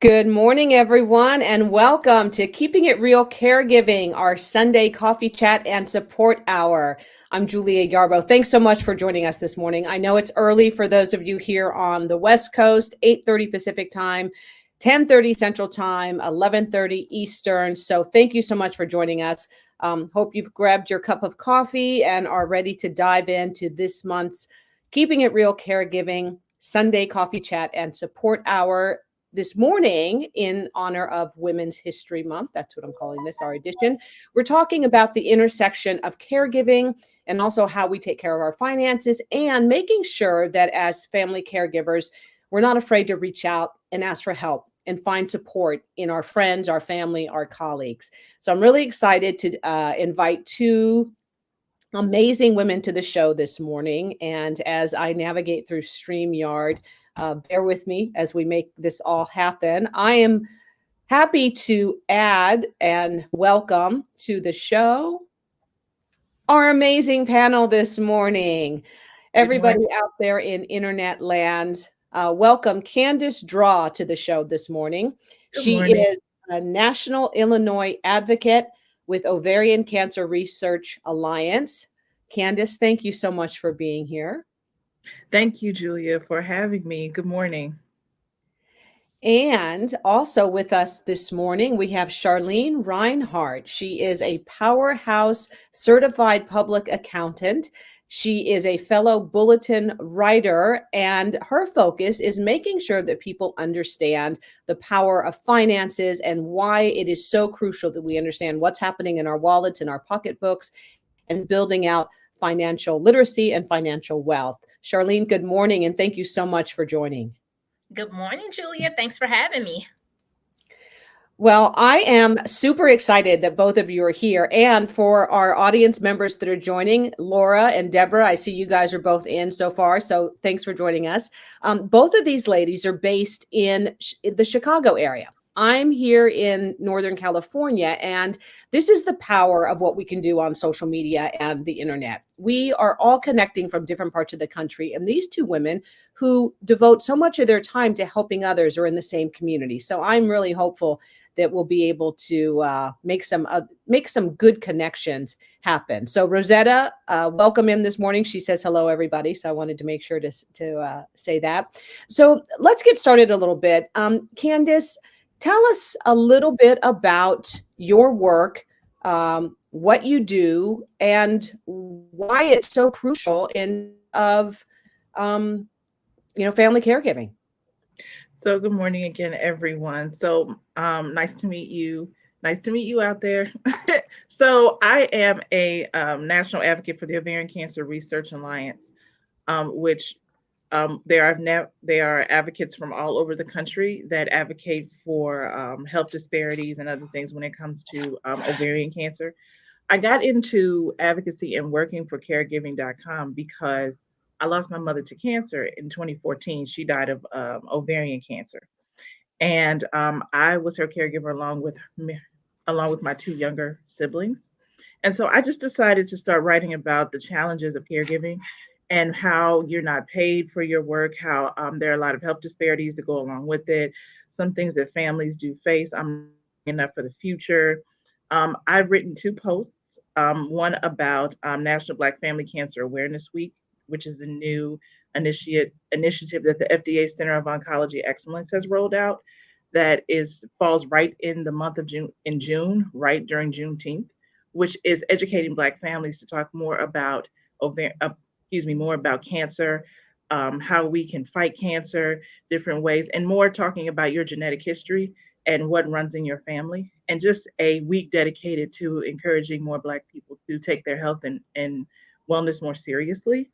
Good morning, everyone, and welcome to Keeping It Real Caregiving, our Sunday coffee chat and support hour. I'm Julia Yarbo. Thanks so much for joining us this morning. I know it's early for those of you here on the West Coast, 8:30 Pacific time, 10:30 Central time, 11:30 Eastern. So thank you so much for joining us. Hope you've grabbed your cup of coffee and are ready to dive into this month's Keeping It Real Caregiving Sunday coffee chat and support hour this morning in honor of Women's History Month. That's what I'm calling this, our edition. We're talking about the intersection of caregiving and also how we take care of our finances and making sure that as family caregivers, we're not afraid to reach out and ask for help and find support in our friends, our family, our colleagues. So I'm really excited to invite two amazing women to the show this morning. And as I navigate through StreamYard, bear with me as we make this all happen. I am happy to add and welcome to the show our amazing panel this morning. Everybody out there in internet land, welcome Candice Draw to the show this morning. She is a National Illinois advocate with Ovarian Cancer Research Alliance. Candice, thank you so much for being here. Thank you, Julia, for having me. Good morning. And also with us this morning, we have Charlene Reinhardt. She is a powerhouse certified public accountant. She is a fellow bulletin writer, and her focus is making sure that people understand the power of finances and why it is so crucial that we understand what's happening in our wallets and our pocketbooks and building out financial literacy and financial wealth. Charlene, good morning, and thank you so much for joining. Good morning, Julia. Thanks for having me. Well, I am super excited that both of you are here. And for our audience members that are joining, Laura and Deborah, I see you guys are both in so far. So thanks for joining us. Both of these ladies are based in the Chicago area. I'm here in Northern California, and this is the power of what we can do on social media and the internet. We are all connecting from different parts of the country, and these two women who devote so much of their time to helping others are in the same community. So I'm really hopeful that we'll be able to make some good connections happen. So Rosetta, welcome in this morning. She says hello, everybody. So I wanted to make sure to say that. So let's get started a little bit. Candice, tell us a little bit about your work, what you do, and why it's so crucial in family caregiving. So good morning again, everyone. So nice to meet you. Nice to meet you out there. So I am a national advocate for the Ovarian Cancer Research Alliance, which they are advocates from all over the country that advocate for health disparities and other things when it comes to ovarian cancer. I got into advocacy and working for caregiving.com because I lost my mother to cancer in 2014. She died of ovarian cancer, and I was her caregiver along with my two younger siblings. And so I just decided to start writing about the challenges of caregiving and how you're not paid for your work, how there are a lot of health disparities that go along with it, some things that families do face. I'm enough for the future. I've written two posts, one about National Black Family Cancer Awareness Week, which is a new initiative that the FDA Center of Oncology Excellence has rolled out that falls right in the month of June, right during Juneteenth, which is educating Black families to talk more about more about cancer, how we can fight cancer, different ways, and more talking about your genetic history and what runs in your family, and just a week dedicated to encouraging more Black people to take their health and wellness more seriously.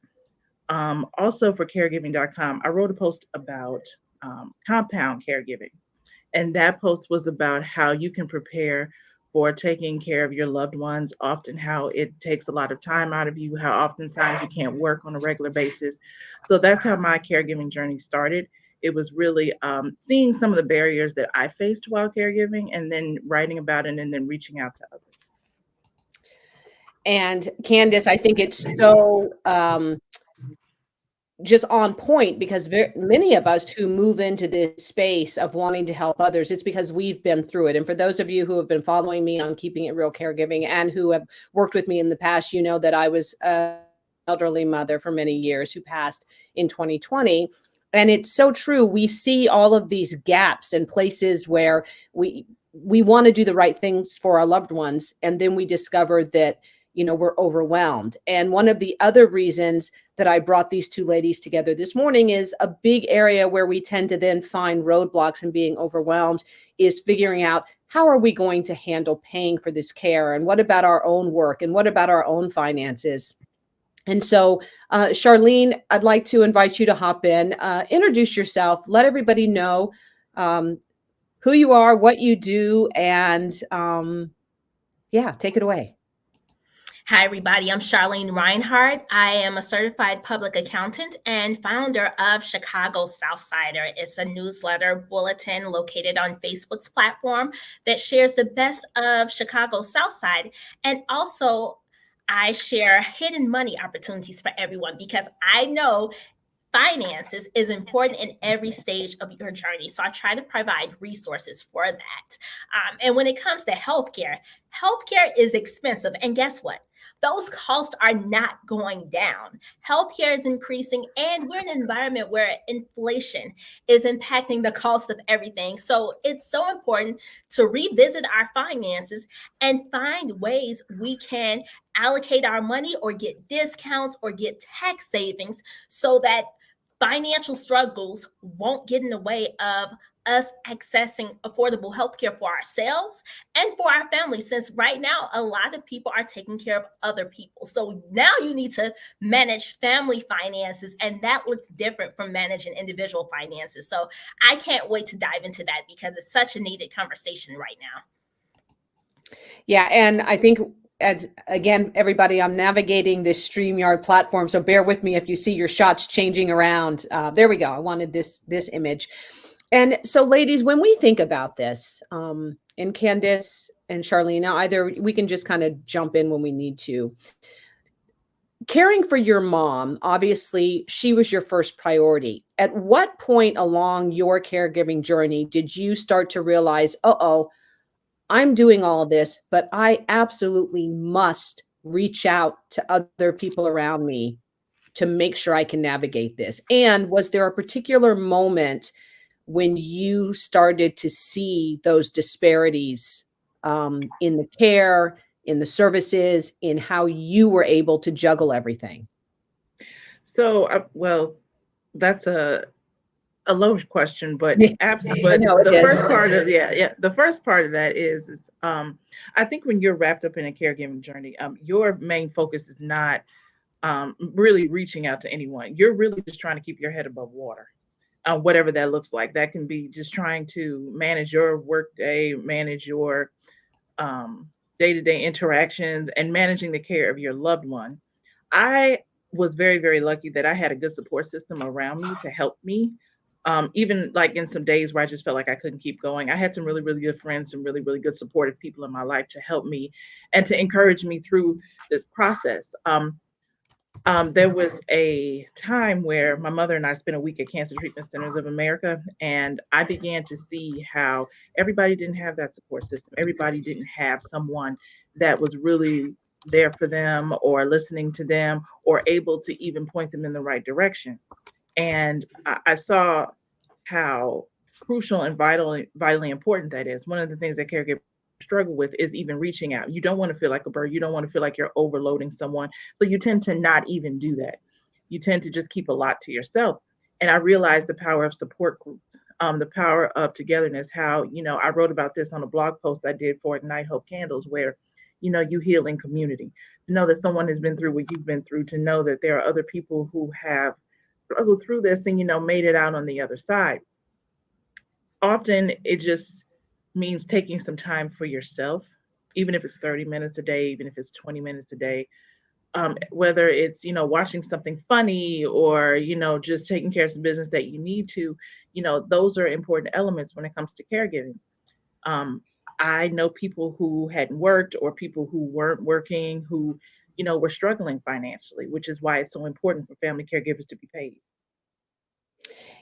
Also for caregiving.com, I wrote a post about compound caregiving. And that post was about how you can prepare for taking care of your loved ones, often how it takes a lot of time out of you, how oftentimes you can't work on a regular basis. So that's how my caregiving journey started. It was really seeing some of the barriers that I faced while caregiving and then writing about it and then reaching out to others. And Candice, I think it's so just on point, because many of us who move into this space of wanting to help others, it's because we've been through it. And for those of you who have been following me on Keeping It Real Caregiving and who have worked with me in the past, you know that I was an elderly mother for many years who passed in 2020. And it's so true. We see all of these gaps and places where we want to do the right things for our loved ones, and then we discover that, you know, we're overwhelmed. And one of the other reasons that I brought these two ladies together this morning is a big area where we tend to then find roadblocks and being overwhelmed is figuring out, how are we going to handle paying for this care? And what about our own work? And what about our own finances? And so, Charlene, I'd like to invite you to hop in, introduce yourself, let everybody know who you are, what you do, and yeah, take it away. Hi, everybody. I'm Charlene Reinhardt. I am a certified public accountant and founder of Chicago Southsider. It's a newsletter bulletin located on Facebook's platform that shares the best of Chicago Southside. And also, I share hidden money opportunities for everyone, because I know finances is important in every stage of your journey. So I try to provide resources for that. And when it comes to healthcare is expensive. And guess what? Those costs are not going down. Healthcare is increasing, and we're in an environment where inflation is impacting the cost of everything. So it's so important to revisit our finances and find ways we can allocate our money or get discounts or get tax savings, so that financial struggles won't get in the way of us accessing affordable healthcare for ourselves and for our families, since right now a lot of people are taking care of other people. So now you need to manage family finances, and that looks different from managing individual finances. So I can't wait to dive into that, because it's such a needed conversation right now. Yeah, and I think, as again, everybody, I'm navigating this StreamYard platform, so bear with me if you see your shots changing around. There we go. I wanted this image. And so, ladies, when we think about this, and Candice and Charlene, now either we can just kind of jump in when we need to. Caring for your mom, obviously, she was your first priority. At what point along your caregiving journey did you start to realize, uh-oh, I'm doing all of this, but I absolutely must reach out to other people around me to make sure I can navigate this? And was there a particular moment when you started to see those disparities in the care, in the services, in how you were able to juggle everything? So, well, that's a loaded question, but Yeah, absolutely. I But know it the is. first part of the first part of that is I think when you're wrapped up in a caregiving journey, your main focus is not really reaching out to anyone. You're really just trying to keep your head above water, whatever that looks like. That can be just trying to manage your workday, manage your um, day-to-day interactions, and managing the care of your loved one. I was very, very lucky that I had a good support system around me to help me. Even like in some days where I just felt like I couldn't keep going, I had some really, really good friends, some really, really good supportive people in my life to help me and to encourage me through this process. There was a time where my mother and I spent a week at Cancer Treatment Centers of America, and I began to see how everybody didn't have that support system. Everybody didn't have someone that was really there for them or listening to them or able to even point them in the right direction. And I saw how crucial and vitally important that is. One of the things that caregivers struggle with is even reaching out. You don't want to feel like a burden. You don't want to feel like you're overloading someone. So you tend to not even do that. You tend to just keep a lot to yourself. And I realized the power of support groups, the power of togetherness, how, I wrote about this on a blog post I did for Ignite Hope Candles, where, you heal in community. To know that someone has been through what you've been through, to know that there are other people who have struggled through this and, made it out on the other side. Often it just means taking some time for yourself, even if it's 30 minutes a day, even if it's 20 minutes a day. Whether it's, watching something funny or, just taking care of some business that you need to, those are important elements when it comes to caregiving. I know people who hadn't worked or people who weren't working who, were struggling financially, which is why it's so important for family caregivers to be paid.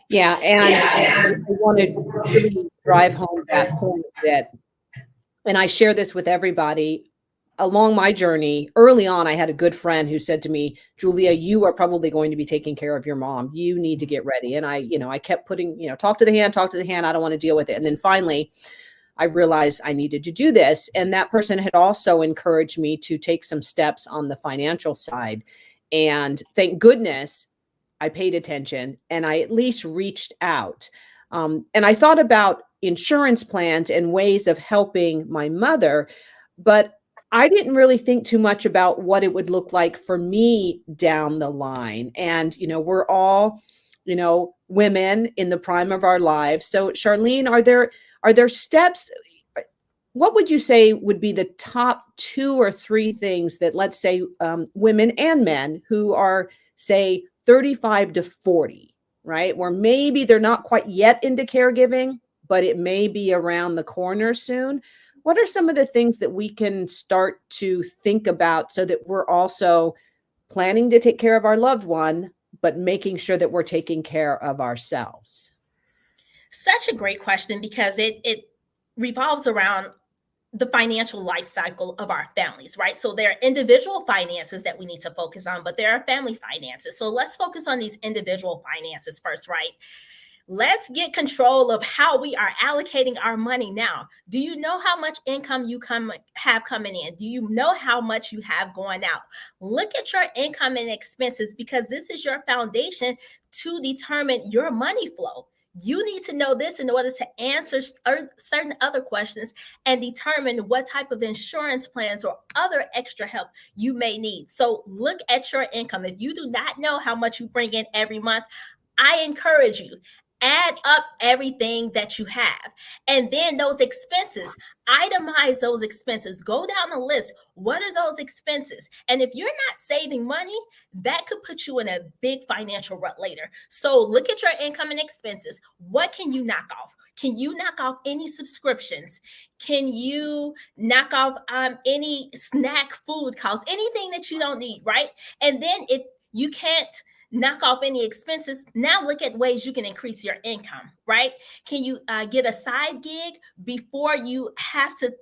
Yeah, and I want to really drive home that point that, and I share this with everybody. Along my journey, early on, I had a good friend who said to me, "Julia, you are probably going to be taking care of your mom. You need to get ready." And I kept putting, talk to the hand, talk to the hand. I don't want to deal with it. And then finally, I realized I needed to do this. And that person had also encouraged me to take some steps on the financial side. And thank goodness I paid attention and I at least reached out. And I thought about insurance plans and ways of helping my mother, but I didn't really think too much about what it would look like for me down the line. And, we're all, women in the prime of our lives. So, Charlene, are there steps? What would you say would be the top 2 or 3 things that, let's say, women and men who are, say, 35 to 40, right? Where maybe they're not quite yet into caregiving, but it may be around the corner soon. What are some of the things that we can start to think about so that we're also planning to take care of our loved one, but making sure that we're taking care of ourselves? Such a great question, because it revolves around the financial life cycle of our families, right? So there are individual finances that we need to focus on, but there are family finances. So let's focus on these individual finances first, right? Let's get control of how we are allocating our money now. Do you know how much income you have coming in? Do you know how much you have going out? Look at your income and expenses, because this is your foundation to determine your money flow. You need to know this in order to answer certain other questions and determine what type of insurance plans or other extra help you may need. So look at your income. If you do not know how much you bring in every month, I encourage you, add up everything that you have. And then those expenses, itemize those expenses. Go down the list. What are those expenses? And if you're not saving money, that could put you in a big financial rut later. So look at your income and expenses. What can you knock off? Can you knock off any subscriptions? Can you knock off any snack food costs, anything that you don't need, right? And then if you can't knock off any expenses, now look at ways you can increase your income, right? Can you get a side gig before you have to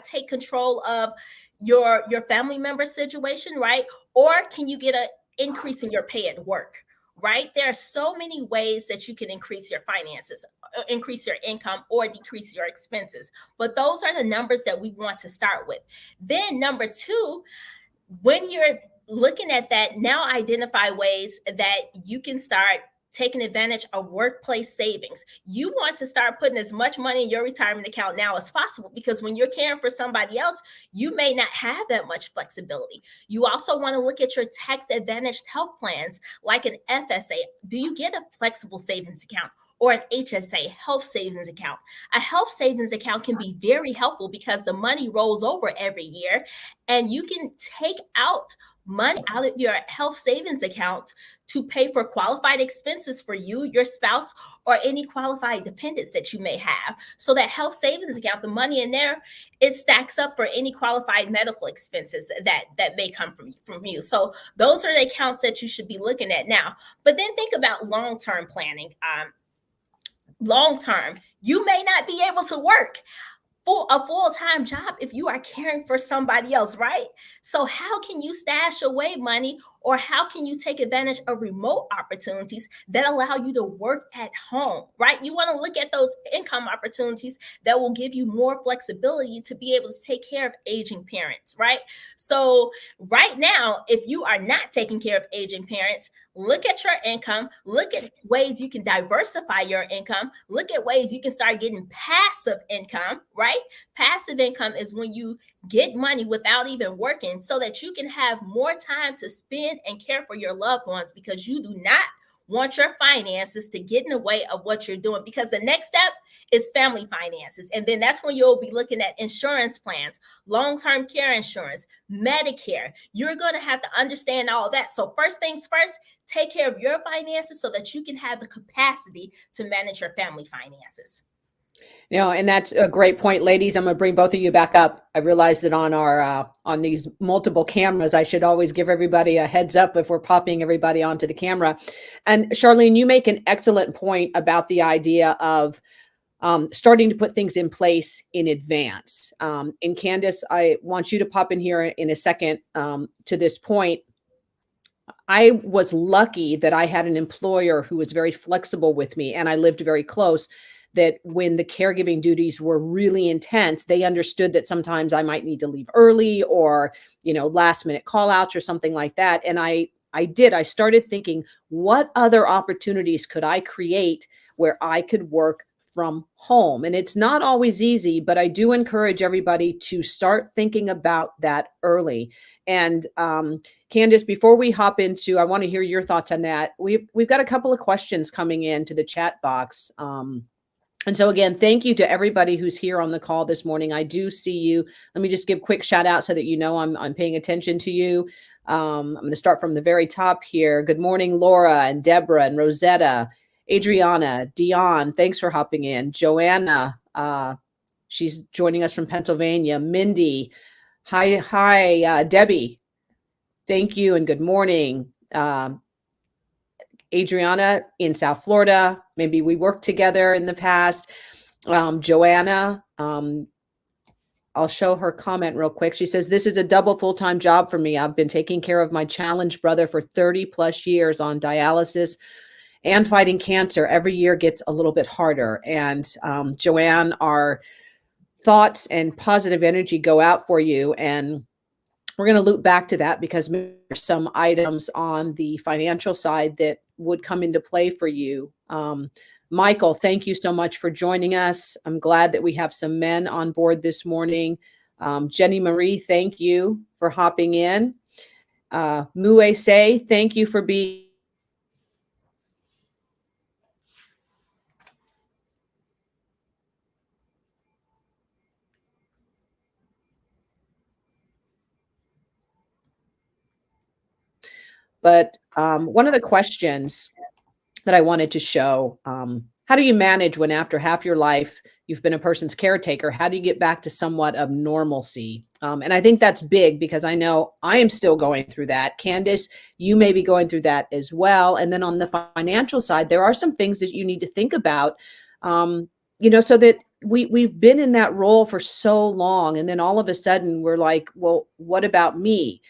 take control of your family member situation, right? Or can you get an increase in your pay at work, right? There are so many ways that you can increase your finances, increase your income, or decrease your expenses. But those are the numbers that we want to start with. Then number 2, when you're looking at that, now identify ways that you can start taking advantage of workplace savings. You want to start putting as much money in your retirement account now as possible, because when you're caring for somebody else, you may not have that much flexibility. You also want to look at your tax advantaged health plans like an FSA. Do you get a flexible savings account or an HSA, health savings account? A health savings account can be very helpful because the money rolls over every year, and you can take out money out of your health savings account to pay for qualified expenses for you, your spouse, or any qualified dependents that you may have. So that health savings account, the money in there, it stacks up for any qualified medical expenses that may come from you. So those are the accounts that you should be looking at now. But then think about long-term planning. Long-term, you may not be able to work a full-time job if you are caring for somebody else, right? So how can you stash away money, or how can you take advantage of remote opportunities that allow you to work at home, right? You want to look at those income opportunities that will give you more flexibility to be able to take care of aging parents, right? So right now, if you are not taking care of aging parents, look at your income, look at ways you can diversify your income, look at ways you can start getting passive income, right? Passive income is when you get money without even working, so that you can have more time to spend and care for your loved ones, because you do not want your finances to get in the way of what you're doing. Because the next step is family finances. And then that's when you'll be looking at insurance plans, long-term care insurance, Medicare. You're going to have to understand all that. So first things first, take care of your finances so that you can have the capacity to manage your family finances. And that's a great point, ladies. I'm going to bring both of you back up. I realized that on our on these multiple cameras, I should always give everybody a heads up if we're popping everybody onto the camera. And Charlene, you make an excellent point about the idea of starting to put things in place in advance. And Candice, I want you to pop in here in a second to this point. I was lucky that I had an employer who was very flexible with me, and I lived very close. That when the caregiving duties were really intense, they understood that sometimes I might need to leave early, or last minute call outs or something like that. And I started thinking, what other opportunities could I create where I could work from home? And it's not always easy, but I do encourage everybody to start thinking about that early. And Candice, before we hop into, I want to hear your thoughts on that. We've got a couple of questions coming into the chat box. And so again, thank you to everybody who's here on the call this morning. I do see you. Let me just give quick shout out so that I'm paying attention to you. I'm going to start from the very top here. Good morning, Laura and Deborah and Rosetta, Adriana, Dion. Thanks for hopping in. Joanna, she's joining us from Pennsylvania. Mindy, hi, Debbie. Thank you and good morning. Adriana in South Florida. Maybe we worked together in the past. Joanna, I'll show her comment real quick. She says, this is a double full-time job for me. I've been taking care of my challenged brother for 30 plus years on dialysis and fighting cancer. Every year gets a little bit harder. And Joanne, our thoughts and positive energy go out for you. And we're going to loop back to that because there's some items on the financial side that would come into play for you. Michael, thank you so much for joining us. I'm glad that we have some men on board this morning. Jenny Marie, thank you for hopping in. Mue Say, thank you for being But one of the questions that I wanted to show, how do you manage when after half your life you've been a person's caretaker? How do you get back to somewhat of normalcy? And I think that's big because I know I am still going through that. Candice, you may be going through that as well. And then on the financial side, there are some things that you need to think about, so that we've been in that role for so long. And then all of a sudden we're like, well, what about me?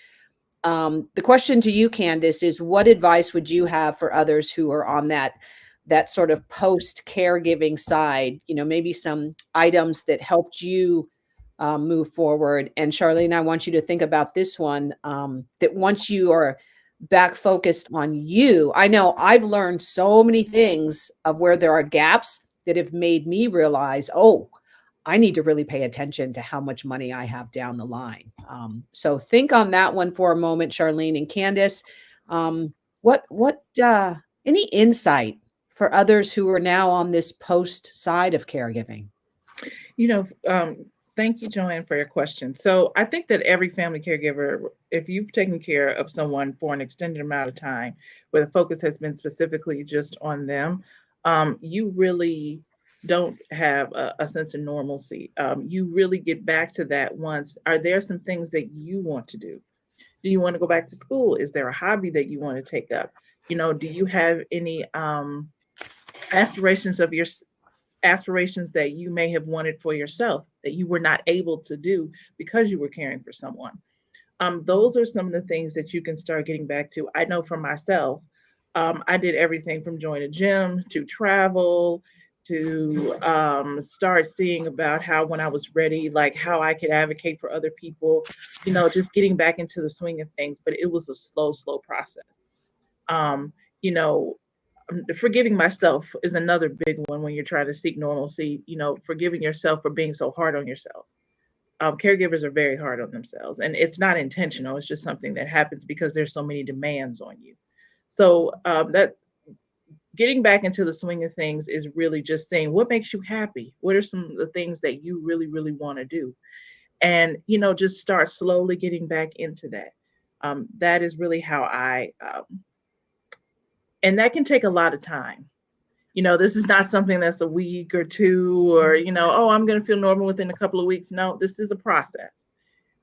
The question to you, Candice, is what advice would you have for others who are on that sort of post caregiving side? Maybe some items that helped you move forward. And Charlene, I want you to think about this one, that once you are back focused on you, I know I've learned so many things of where there are gaps that have made me realize, oh, I need to really pay attention to how much money I have down the line. So think on that one for a moment, Charlene and Candice. What any insight for others who are now on this post side of caregiving? Thank you, Joanne, for your question. So I think that every family caregiver, if you've taken care of someone for an extended amount of time, where the focus has been specifically just on them, you really don't have a sense of normalcy. You really get back to that once. Are there some things that you want to do? Do you want to go back to school? Is there a hobby that you want to take up? Do you have any aspirations that you may have wanted for yourself that you were not able to do because you were caring for someone? Those are some of the things that you can start getting back to. I know for myself, I did everything from join a gym to travel to start seeing about how when I was ready, like how I could advocate for other people, just getting back into the swing of things. But it was a slow process. Forgiving myself is another big one when you're trying to seek normalcy, forgiving yourself for being so hard on yourself. Caregivers are very hard on themselves, and it's not intentional. It's just something that happens because there's so many demands on you. So that getting back into the swing of things is really just saying, what makes you happy? What are some of the things that you really, really want to do? And, just start slowly getting back into that. That is really how and that can take a lot of time. This is not something that's a week or two, or, oh, I'm going to feel normal within a couple of weeks. No, this is a process.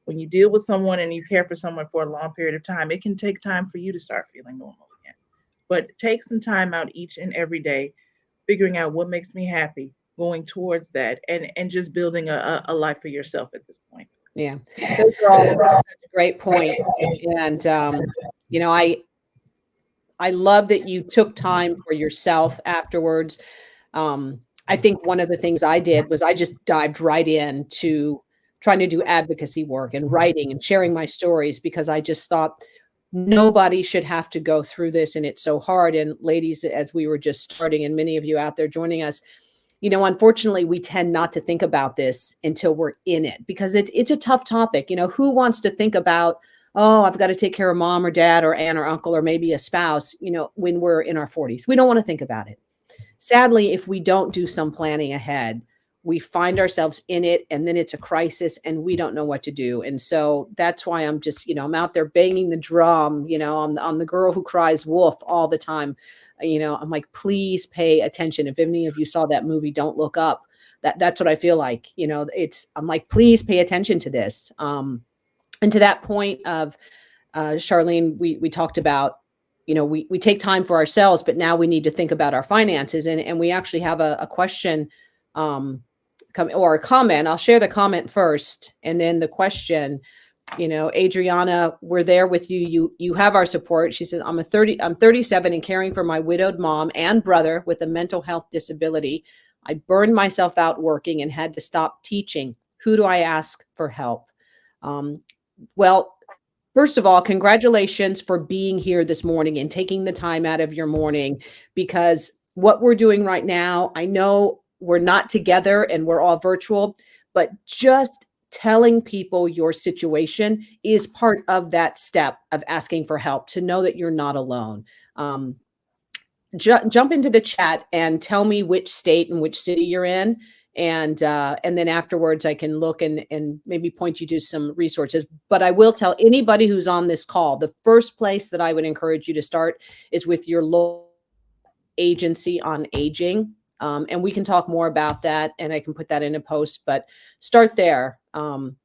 When you deal with someone and you care for someone for a long period of time, it can take time for you to start feeling normal again. But take some time out each and every day, figuring out what makes me happy, going towards that, and just building a life for yourself at this point. Yeah, those are all such great points. And, I love that you took time for yourself afterwards. I think one of the things I did was I just dived right into trying to do advocacy work and writing and sharing my stories, because I just thought nobody should have to go through this. And it's so hard. And ladies, as we were just starting, and many of you out there joining us, unfortunately, we tend not to think about this until we're in it, because it's a tough topic. Who wants to think about, oh, I've got to take care of mom or dad or aunt or uncle or maybe a spouse, when we're in our 40s. We don't want to think about it. Sadly, if we don't do some planning ahead, we find ourselves in it, and then it's a crisis and we don't know what to do. And so that's why I'm just, I'm out there banging the drum, I'm the girl who cries wolf all the time. I'm like, please pay attention. If any of you saw that movie, Don't Look Up, that's what I feel like. I'm like, please pay attention to this. And to that point of Charlene, we talked about, we take time for ourselves, but now we need to think about our finances. And we actually have a question or a comment. I'll share the comment first, and then the question. Adriana, we're there with you. You have our support. She says, I'm 37 and caring for my widowed mom and brother with a mental health disability. I burned myself out working and had to stop teaching. Who do I ask for help? Well, first of all, congratulations for being here this morning and taking the time out of your morning, because what we're doing right now, I know we're not together and we're all virtual, but just telling people your situation is part of that step of asking for help, to know that you're not alone. Jump into the chat and tell me which state and which city you're in. And then afterwards I can look and maybe point you to some resources. But I will tell anybody who's on this call, the first place that I would encourage you to start is with your local agency on aging. And we can talk more about that, and I can put that in a post, but start there. And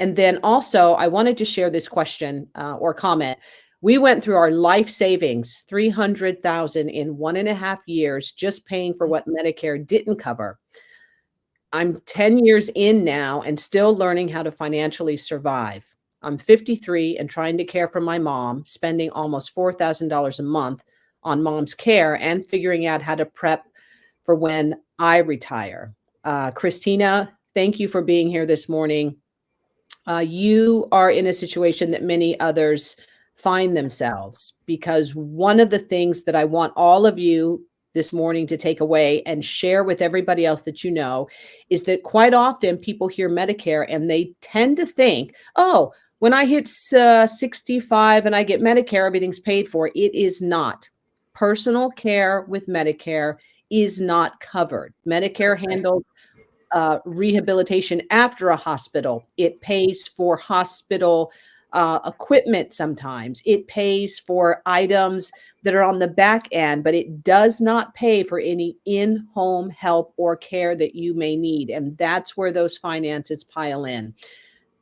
then also I wanted to share this question or comment. We went through our life savings, $300,000 in 1.5 years, just paying for what Medicare didn't cover. I'm 10 years in now and still learning how to financially survive. I'm 53 and trying to care for my mom, spending almost $4,000 a month on mom's care and figuring out how to prep for when I retire. Christina, thank you for being here this morning. You are in a situation that many others find themselves, because one of the things that I want all of you this morning to take away and share with everybody else that is that quite often people hear Medicare and they tend to think, oh, when I hit 65 and I get Medicare, everything's paid for. It is not. Personal care with Medicare is not covered. Medicare handles rehabilitation after a hospital. It pays for hospital equipment sometimes. It pays for items that are on the back end, but it does not pay for any in-home help or care that you may need. And that's where those finances pile in.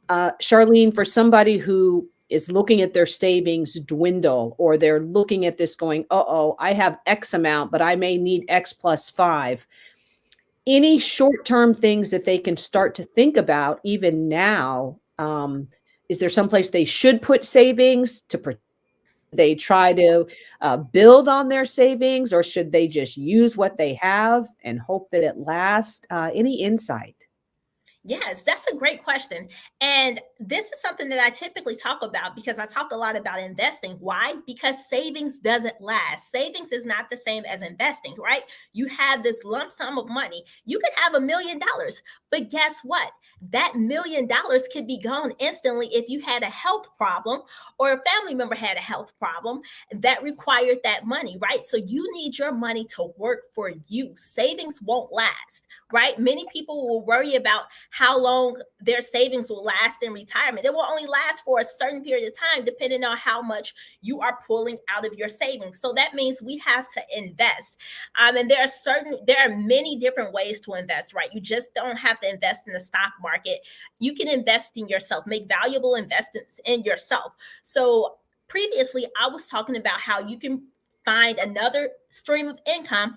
Charlene, for somebody who is looking at their savings dwindle, or they're looking at this going, uh-oh, I have X amount, but I may need X plus 5. Any short-term things that they can start to think about even now? Is there someplace they should put savings to they try to build on their savings, or should they just use what they have and hope that it lasts? Any insight? Yes, that's a great question. And this is something that I typically talk about, because I talk a lot about investing. Why? Because savings doesn't last. Savings is not the same as investing, right? You have this lump sum of money. You could have $1 million, but guess what? that $1 million could be gone instantly if you had a health problem or a family member had a health problem that required that money, right? So you need your money to work for you. Savings won't last, right? Many people will worry about how long their savings will last in retirement. It will only last for a certain period of time, depending on how much you are pulling out of your savings. So that means we have to invest. And there are many different ways to invest, right? You just don't have to invest in the stock market. You can invest in yourself, make valuable investments in yourself. So previously, I was talking about how you can find another stream of income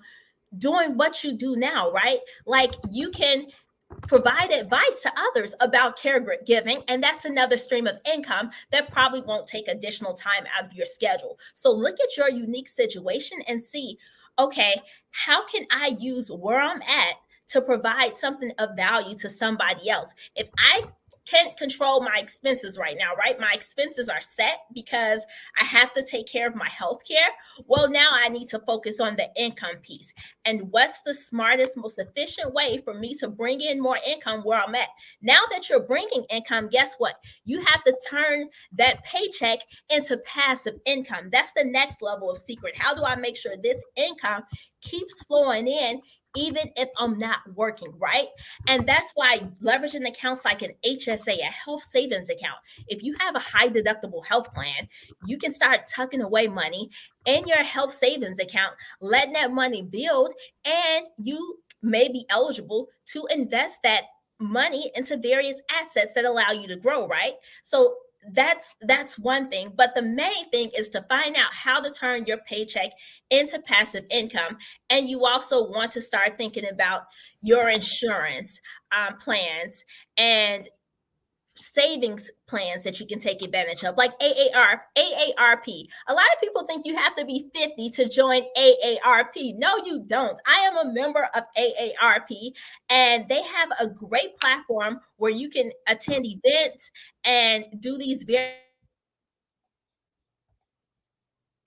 doing what you do now, right? Like you can provide advice to others about caregiving, and that's another stream of income that probably won't take additional time out of your schedule. So look at your unique situation and see, okay, how can I use where I'm at to provide something of value to somebody else? If I can't control my expenses right now, right? My expenses are set because I have to take care of my health care. Well, now I need to focus on the income piece. And what's the smartest, most efficient way for me to bring in more income where I'm at? Now that you're bringing income, guess what? You have to turn that paycheck into passive income. That's the next level of secret. How do I make sure this income keeps flowing in even if I'm not working, right? And that's why leveraging accounts like an HSA, a health savings account, if you have a high deductible health plan, you can start tucking away money in your health savings account, letting that money build, and you may be eligible to invest that money into various assets that allow you to grow, right? So that's one thing, but the main thing is to find out how to turn your paycheck into passive income. And you also want to start thinking about your insurance plans and savings plans that you can take advantage of, like AARP. A lot of people think you have to be 50 to join AARP. No, you don't. I am a member of AARP, and they have a great platform where you can attend events and do these very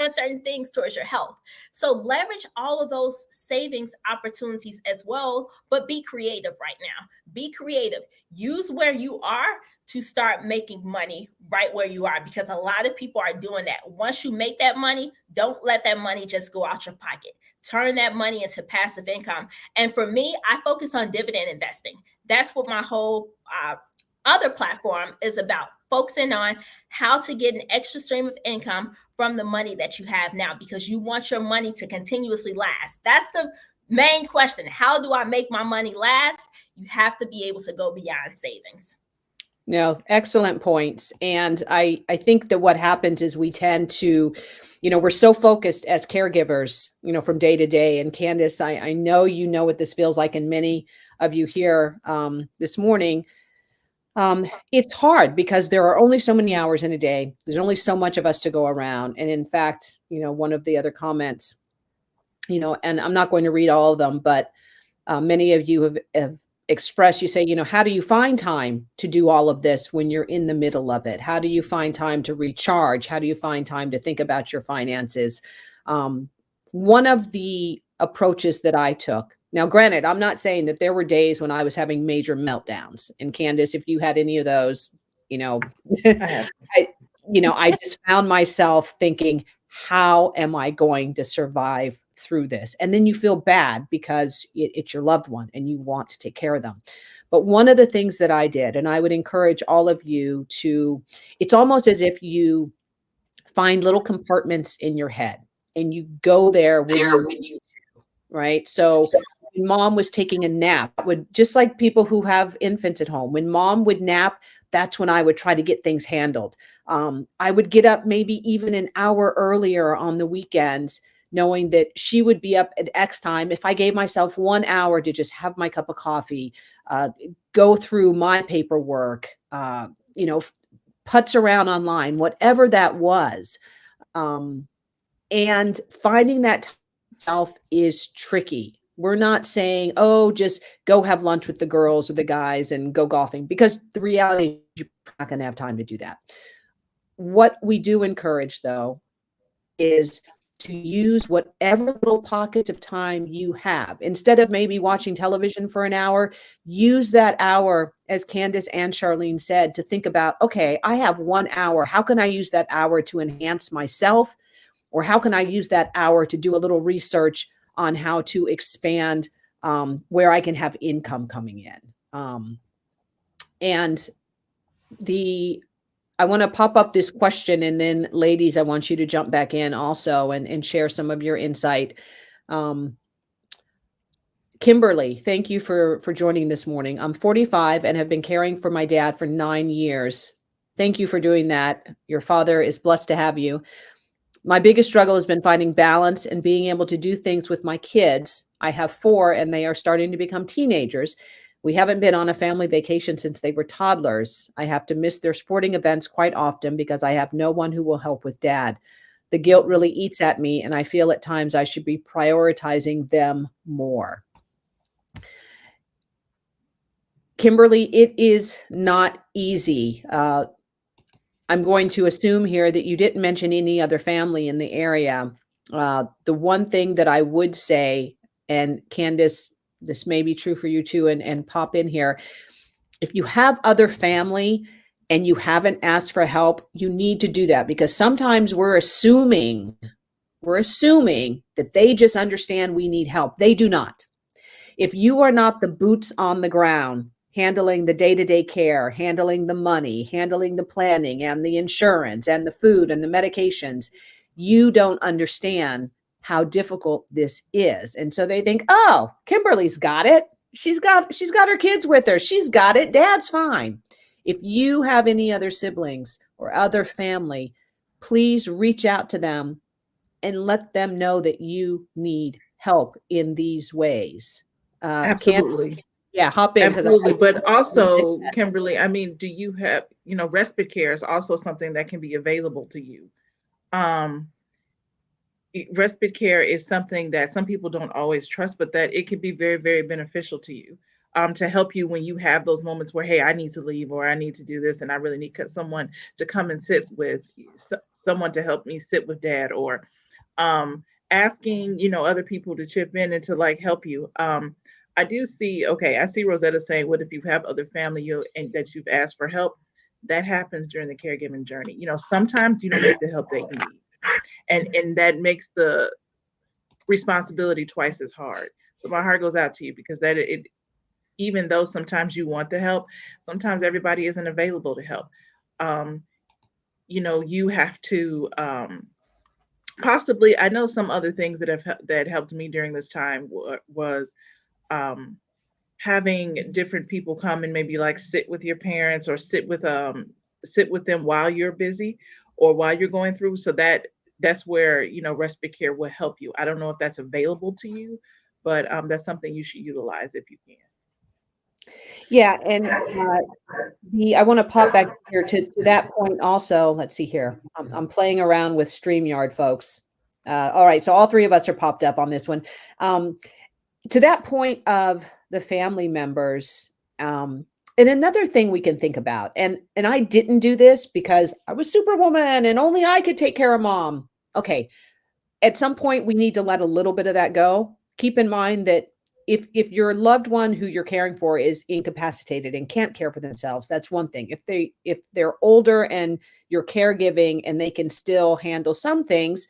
certain things towards your health. So leverage all of those savings opportunities as well, but be creative right now. Be creative. Use where you are to start making money right where you are, because a lot of people are doing that. Once you make that money, don't let that money just go out your pocket. Turn that money into passive income. And for me, I focus on dividend investing. That's what my whole other platform is about, focusing on how to get an extra stream of income from the money that you have now, because you want your money to continuously last. That's the main question. How do I make my money last? You have to be able to go beyond savings. No, excellent points. And I think that what happens is we tend to, we're so focused as caregivers, from day to day. And Candice, I know you know what this feels like, and many of you here this morning. It's hard because there are only so many hours in a day. There's only so much of us to go around. And in fact, one of the other comments, and I'm not going to read all of them, but many of you have expressed, you say, how do you find time to do all of this when you're in the middle of it? How do you find time to recharge? How do you find time to think about your finances? One of the approaches that I took, now, granted, I'm not saying that there were days when I was having major meltdowns. And Candice, if you had any of those, I just found myself thinking, how am I going to survive through this? And then you feel bad because it's your loved one and you want to take care of them. But one of the things that I did, and I would encourage all of you to, it's almost as if you find little compartments in your head and you go there when you need to, right? So when mom was taking a nap, just like people who have infants at home, when mom would nap, that's when I would try to get things handled. I would get up maybe even an hour earlier on the weekends, knowing that she would be up at X time. If I gave myself 1 hour to just have my cup of coffee, go through my paperwork, putz around online, whatever that was. And finding that time itself is tricky. We're not saying, oh, just go have lunch with the girls or the guys and go golfing, because the reality is you're not going to have time to do that. What we do encourage, though, is to use whatever little pockets of time you have. Instead of maybe watching television for an hour, use that hour, as Candice and Charlene said, to think about, okay, I have 1 hour. How can I use that hour to enhance myself? Or how can I use that hour to do a little research on how to expand where I can have income coming in? And I want to pop up this question, and then ladies, I want you to jump back in also and share some of your insight. Kimberly, thank you for joining this morning. I'm 45 and have been caring for my dad for 9 years. Thank you for doing that. Your father is blessed to have you. My biggest struggle has been finding balance and being able to do things with my kids. I have 4 and they are starting to become teenagers. We haven't been on a family vacation since they were toddlers. I have to miss their sporting events quite often because I have no one who will help with dad. The guilt really eats at me, and I feel at times I should be prioritizing them more. Kimberly, it is not easy. I'm going to assume here that you didn't mention any other family in the area. The one thing that I would say, and Candice, this may be true for you too, and pop in here. If you have other family and you haven't asked for help, you need to do that, because sometimes we're assuming that they just understand we need help. They do not. If you are not the boots on the ground, handling the day-to-day care, handling the money, handling the planning and the insurance and the food and the medications, you don't understand how difficult this is. And so they think, oh, Kimberly's got it. She's got her kids with her. She's got it. Dad's fine. If you have any other siblings or other family, please reach out to them and let them know that you need help in these ways. Absolutely. Hop in. Absolutely. But also, Kimberly, I mean, do you have, respite care is also something that can be available to you. Respite care is something that some people don't always trust, but that it can be very, very beneficial to you, to help you when you have those moments where, hey, I need to leave, or I need to do this, and I really need someone to come and sit with, someone to help me sit with dad, or asking, other people to chip in and to like help you. I see Rosetta saying, what if you have other family and that you've asked for help? That happens during the caregiving journey. Sometimes you don't get the help that you need. And that makes the responsibility twice as hard. So my heart goes out to you, because even though sometimes you want the help, sometimes everybody isn't available to help. You have to possibly, I know some other things that helped me during this time was having different people come and maybe like sit with your parents, or sit with them while you're busy or while you're going through. So that's where, respite care will help you. I don't know if that's available to you, but that's something you should utilize if you can. Yeah, and I want to pop back here to that point also. Let's see here. I'm playing around with StreamYard, folks. All right, so all 3 of us are popped up on this one. To that point of the family members, and another thing we can think about, and I didn't do this because I was Superwoman and only I could take care of mom. Okay, at some point we need to let a little bit of that go. Keep in mind that if your loved one who you're caring for is incapacitated and can't care for themselves, that's one thing. If they're older and you're caregiving and they can still handle some things,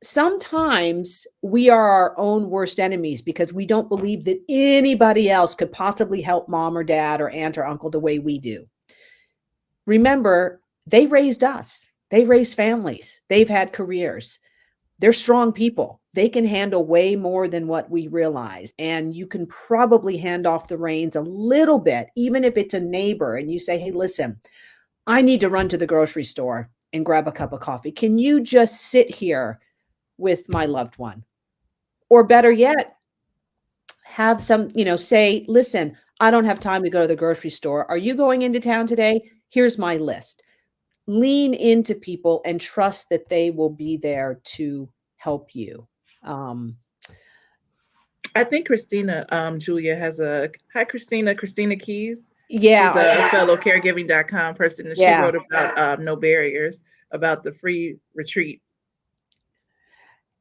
sometimes we are our own worst enemies because we don't believe that anybody else could possibly help mom or dad or aunt or uncle the way we do. Remember, they raised us. They raised families. They've had careers. They're strong people. They can handle way more than what we realize. And you can probably hand off the reins a little bit, even if it's a neighbor and you say, hey, listen, I need to run to the grocery store and grab a cup of coffee. Can you just sit here with my loved one? Or better yet, have some, say, listen, I don't have time to go to the grocery store. Are you going into town today? Here's my list. Lean into people and trust that they will be there to help you. I think Christina, Julia has hi, Christina Keys. Yeah. She's a fellow caregiving.com person. And she wrote about No Barriers, about the free retreat.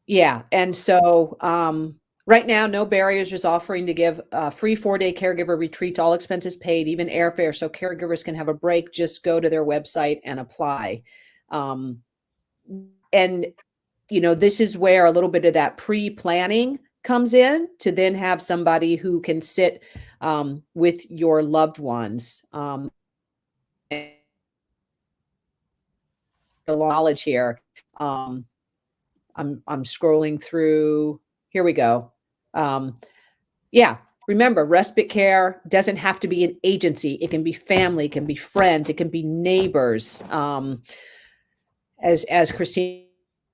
Yeah. And so right now, No Barriers is offering to give a free 4-day caregiver retreats, all expenses paid, even airfare. So caregivers can have a break. Just go to their website and apply. Um, and, this is where a little bit of that pre-planning comes in to then have somebody who can sit with your loved ones. And the knowledge here. Um, I'm scrolling through. Here we go. Yeah, remember, respite care doesn't have to be an agency. It can be family, it can be friends, it can be neighbors. As Christine,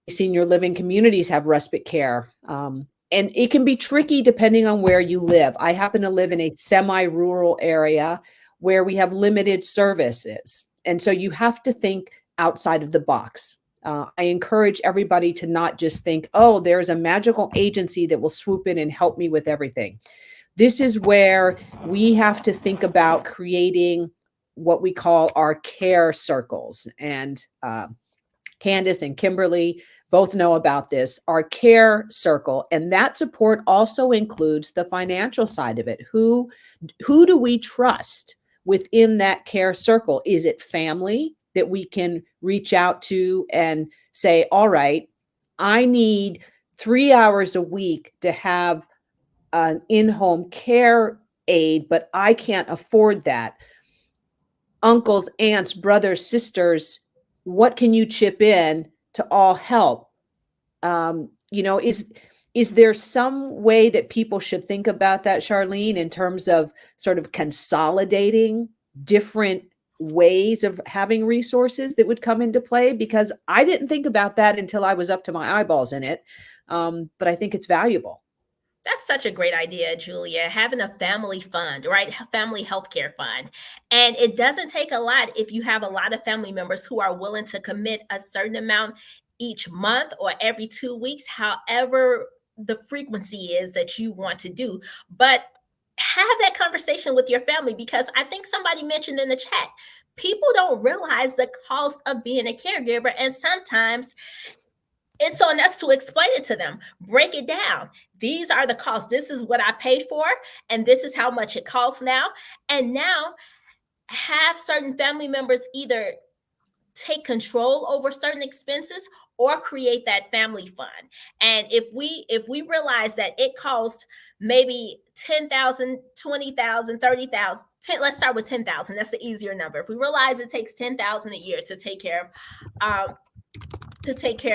senior living communities have respite care. And it can be tricky depending on where you live. I happen to live in a semi-rural area where we have limited services. And so you have to think outside of the box. I encourage everybody to not just think, oh, there's a magical agency that will swoop in and help me with everything. This is where we have to think about creating what we call our care circles. And Candice and Kimberly both know about this, our care circle. And that support also includes the financial side of it. Who do we trust within that care circle? Is it family that we can reach out to and say, all right, I need 3 hours a week to have an in-home care aid, but I can't afford that. Uncles, aunts, brothers, sisters, what can you chip in to all help? Is there some way that people should think about that, Charlene, in terms of sort of consolidating different ways of having resources that would come into play? Because I didn't think about that until I was up to my eyeballs in it. But I think it's valuable. That's such a great idea, Julia, having a family fund, right? Family healthcare fund. And it doesn't take a lot if you have a lot of family members who are willing to commit a certain amount each month or every 2 weeks, however the frequency is that you want to do. But have that conversation with your family, because I think somebody mentioned in the chat, people don't realize the cost of being a caregiver. And sometimes it's on us to explain it to them, break it down. These are the costs. This is what I paid for, and this is how much it costs now. And now have certain family members either take control over certain expenses or create that family fund. And if we realize that it costs maybe 10,000, 20,000, 30,000, let's start with 10,000. That's the easier number. If we realize it takes 10,000 a year to take care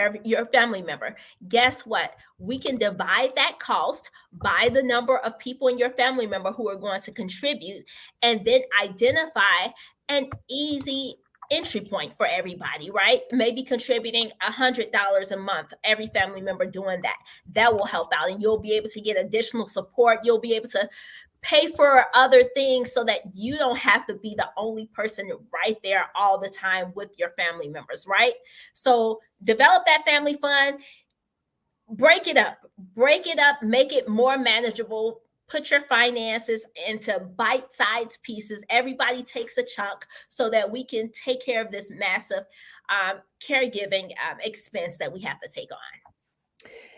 of your family member, guess what? We can divide that cost by the number of people in your family member who are going to contribute, and then identify an easy entry point for everybody, right? Maybe contributing $100 a month, every family member doing that. That will help out, and you'll be able to get additional support. You'll be able to pay for other things so that you don't have to be the only person right there all the time with your family members, right? So develop that family fund, break it up, make it more manageable. Put your finances into bite-sized pieces. Everybody takes a chunk so that we can take care of this massive caregiving expense that we have to take on.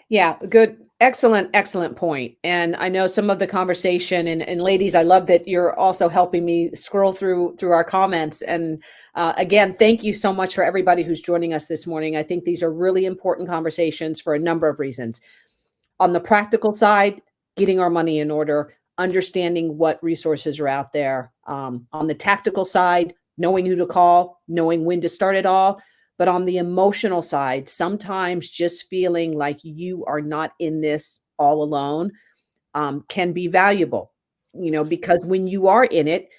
Yeah, good. Excellent point. And I know some of the conversation, and ladies, I love that you're also helping me scroll through our comments. And again, thank you so much for everybody who's joining us this morning. I think these are really important conversations for a number of reasons. On the practical side, getting our money in order, understanding what resources are out there. On the tactical side, knowing who to call, knowing when to start it all. But on the emotional side, sometimes just feeling like you are not in this all alone can be valuable, because when you are in it,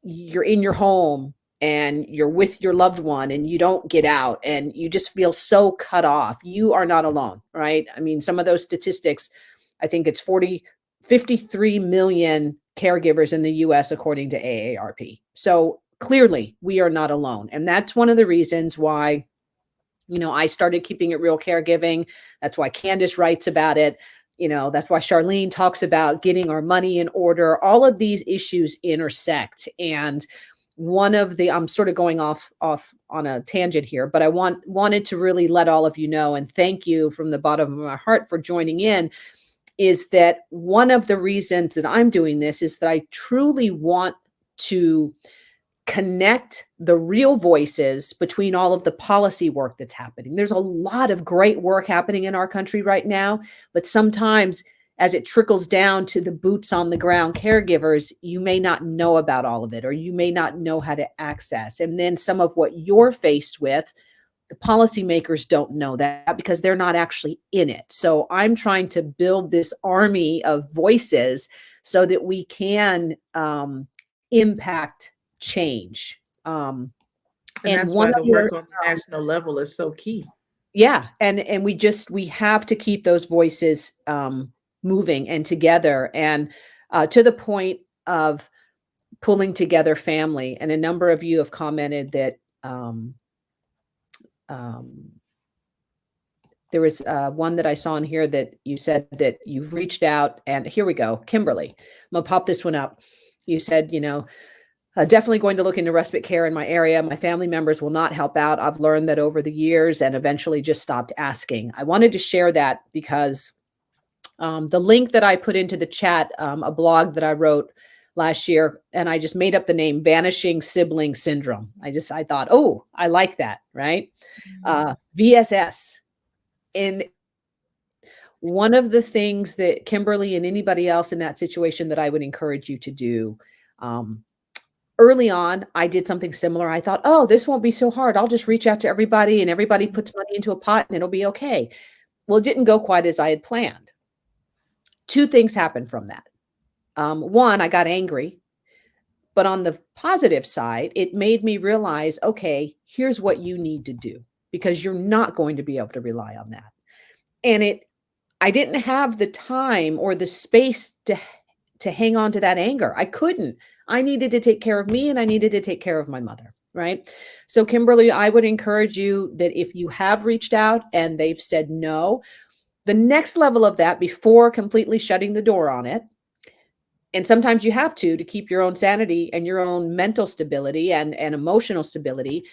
you're in your home and you're with your loved one and you don't get out and you just feel so cut off. You are not alone, right? I mean, some of those statistics, I think it's 53 million caregivers in the US, according to AARP. So clearly we are not alone. And that's one of the reasons why, I started Keeping It Real Caregiving. That's why Candice writes about it. That's why Charlene talks about getting our money in order. All of these issues intersect. And one of the, I'm sort of going off on a tangent here, but I wanted to really let all of you know, and thank you from the bottom of my heart for joining in, is that one of the reasons that I'm doing this is that I truly want to connect the real voices between all of the policy work that's happening. There's a lot of great work happening in our country right now, but sometimes as it trickles down to the boots on the ground caregivers, you may not know about all of it, or you may not know how to access. And then some of what you're faced with, the policymakers don't know that because they're not actually in it. So I'm trying to build this army of voices so that we can impact change. And that's why the work on the national level is so key. Yeah. And we have to keep those voices moving and together, and to the point of pulling together family. And a number of you have commented that there was one that I saw in here that you said that you've reached out, and here we go. Kimberly, I'm gonna pop this one up. You said, definitely going to look into respite care in my area. My family members will not help out. I've learned that over the years and eventually just stopped asking. I wanted to share that because the link that I put into the chat, a blog that I wrote last year, and I just made up the name Vanishing Sibling Syndrome. I thought, oh, I like that, right? VSS. And one of the things that Kimberly and anybody else in that situation that I would encourage you to do, early on, I did something similar. I thought, oh, this won't be so hard. I'll just reach out to everybody and everybody puts money into a pot and it'll be okay. Well, it didn't go quite as I had planned. Two things happened from that. One, I got angry, but on the positive side, it made me realize, okay, here's what you need to do, because you're not going to be able to rely on that. And I didn't have the time or the space to hang on to that anger. I couldn't. I needed to take care of me, and I needed to take care of my mother, right? So Kimberly, I would encourage you that if you have reached out and they've said no, the next level of that, before completely shutting the door on it, and sometimes you have to keep your own sanity and your own mental stability and emotional stability,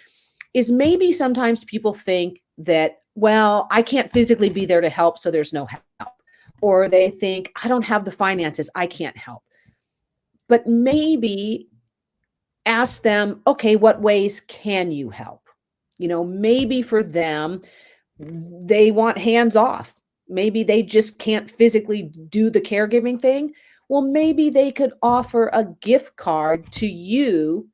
is maybe sometimes people think that, well, I can't physically be there to help, so there's no help. Or they think, I don't have the finances, I can't help. But maybe ask them, okay, what ways can you help? Maybe for them, they want hands off. Maybe they just can't physically do the caregiving thing. Well, maybe they could offer a gift card to you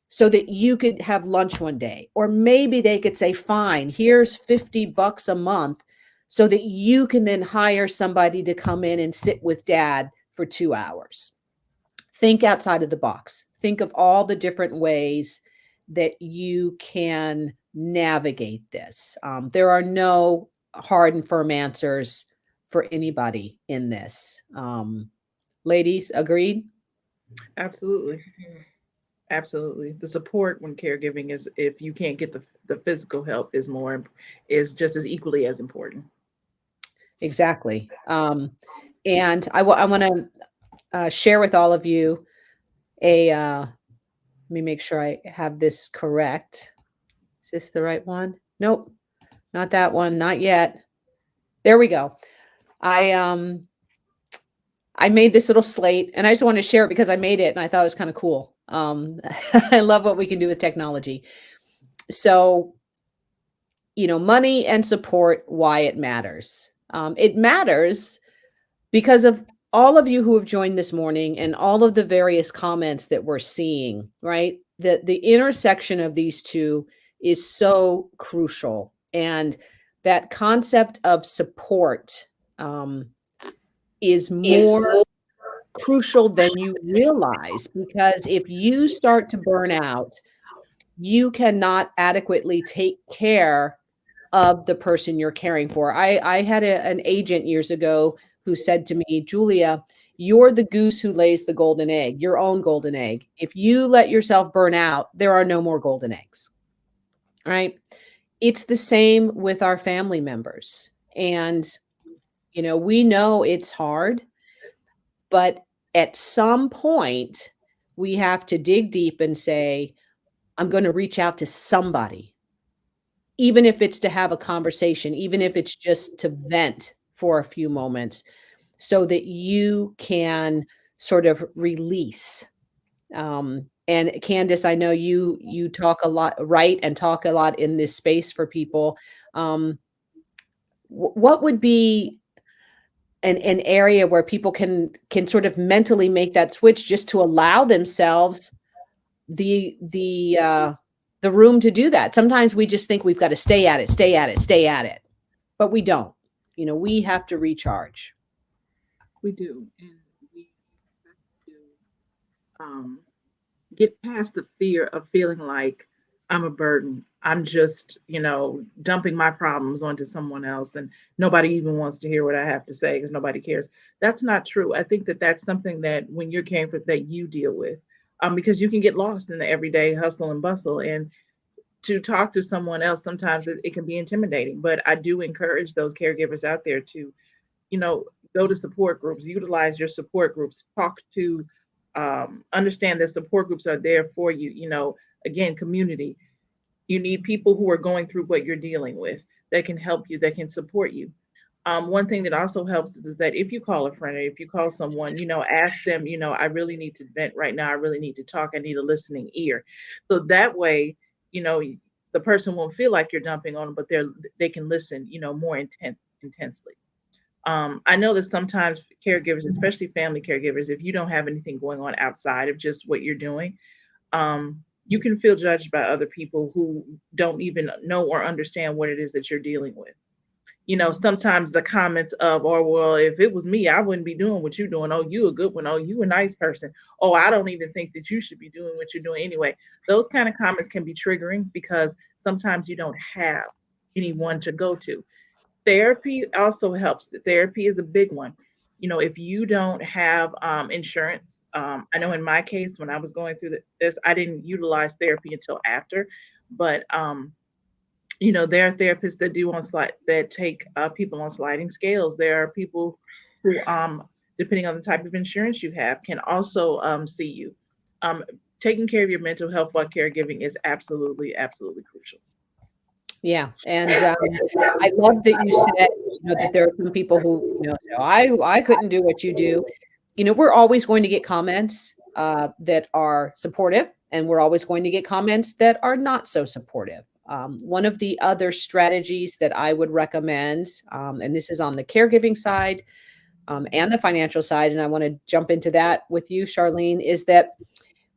so that you could have lunch one day. Or maybe they could say, fine, here's $50 a month so that you can then hire somebody to come in and sit with dad for 2 hours. Think outside of the box. Think of all the different ways that you can navigate this. There are no hard and firm answers for anybody in this. Ladies, agreed? Absolutely. Absolutely. The support when caregiving is, if you can't get the physical help, is just as equally as important. Exactly. And I want to share with all of you let me make sure I have this correct. Is this the right one? Nope, not that one, not yet. There we go. I made this little slate, and I just wanted to share it because I made it and I thought it was kind of cool. I love what we can do with technology. So, money and support, why it matters. It matters because of all of you who have joined this morning and all of the various comments that we're seeing, right? The intersection of these two is so crucial. And that concept of support is more crucial than you realize, because if you start to burn out, you cannot adequately take care of the person you're caring for. I had an agent years ago who said to me, Julia, you're the goose who lays the golden egg, your own golden egg. If you let yourself burn out, there are no more golden eggs, right? It's the same with our family members. And, we know it's hard, but at some point, we have to dig deep and say, I'm going to reach out to somebody, even if it's to have a conversation, even if it's just to vent for a few moments, so that you can sort of release. And Candice, I know you talk a lot, write and talk a lot in this space for people. What would be an area where people can sort of mentally make that switch, just to allow themselves the room to do that? Sometimes we just think we've got to stay at it, stay at it, stay at it, but we don't. We have to recharge. We do, and we have to get past the fear of feeling like I'm a burden. I'm just, dumping my problems onto someone else, and nobody even wants to hear what I have to say because nobody cares. That's not true. I think that that's something that when you're caring for, that you deal with, because you can get lost in the everyday hustle and bustle, and to talk to someone else, sometimes it can be intimidating. But I do encourage those caregivers out there to, you know, go to support groups, utilize your support groups, talk to, understand that support groups are there for you. Again, community. You need people who are going through what you're dealing with that can help you, that can support you. One thing that also helps is that if you call a friend or if you call someone, ask them, I really need to vent right now. I really need to talk. I need a listening ear. So that way, you know, the person won't feel like you're dumping on them, but they can listen, more intensely. I know that sometimes caregivers, especially family caregivers, if you don't have anything going on outside of just what you're doing, you can feel judged by other people who don't even know or understand what it is that you're dealing with. Sometimes the comments of, oh, well, if it was me, I wouldn't be doing what you're doing. Oh, you a good one. Oh, you a nice person. Oh, I don't even think that you should be doing what you're doing anyway. Those kind of comments can be triggering because sometimes you don't have anyone to go to. Therapy also helps. Therapy is a big one. If you don't have insurance, I know in my case, when I was going through this, I didn't utilize therapy until after, but there are therapists that do on slide that take people on sliding scales. There are people who, depending on the type of insurance you have, can also see you. Um, Taking care of your mental health while caregiving is absolutely, absolutely crucial. Yeah, and I love that you said, that there are some people who, say, "Oh, I couldn't do what you do." We're always going to get comments that are supportive, and we're always going to get comments that are not so supportive. One of the other strategies that I would recommend, and this is on the caregiving side and the financial side, and I want to jump into that with you, Charlene, is that